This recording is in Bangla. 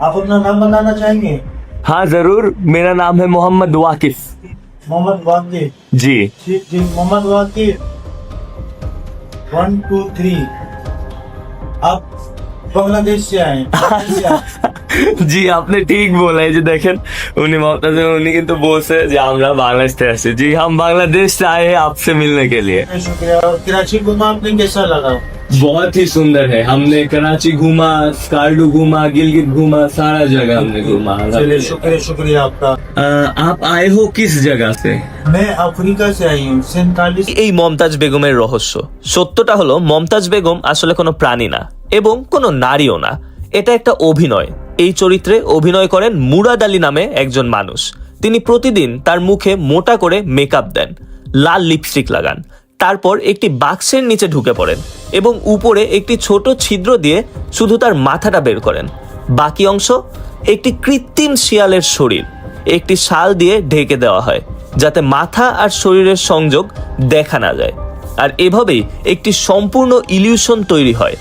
आप अपना नाम बताना चाहेंगे? हाँ जरूर, मेरा नाम है मोहम्मद वाकिफ। मोहम्मद वाकिफ। जी जी मोहम्मद वाकिफ। 1 2 3 आप बांग्लादेश से आए हैं? জি আপনি ঠিক बोला है। जी देखें उन्हीं ममताज उन्हीं কিন্তু বলছে যে আমরা বাংলাদেশ থেকে আসছি। जी हम बांग्लादेश से आए हैं आपसे मिलने के लिए। शुक्रिया। और कराची घुमा आपने, कैसा लगा? बहुत ही सुंदर है। हमने कराची घूमा, स्कार्डू घूमा, गिलगित घूमा, सारा जगह हमने घूमा। चलिए शुक्रिया, शुक्रिया आपका। आप आए हो किस जगह से? मैं अफ्रीका से आई हूँ, 47। এই মমতাজ বেগমের রহস্য, সত্যটা হলো মমতাজ বেগম আসলে কোনো প্রাণী না এবং কোনো নারীও না। এটা একটা অভিনয়। এই চরিত্রে অভিনয় করেন মুরাদ আলী নামে একজন মানুষ। তিনি প্রতিদিন তার মুখে মোটা করে মেকআপ দেন, লাল লিপস্টিক লাগান, তারপর একটি বাক্সের নিচে ঢুকে পড়েন এবং উপরে একটি ছোট ছিদ্র দিয়ে শুধু তার মাথাটা বের করেন। বাকি অংশ একটি কৃত্রিম শিয়ালের শরীর, একটি শাল দিয়ে ঢেকে দেওয়া হয় যাতে মাথা আর শরীরের সংযোগ দেখা না যায়। আর এভাবেই একটি সম্পূর্ণ ইলিউশন তৈরি হয়।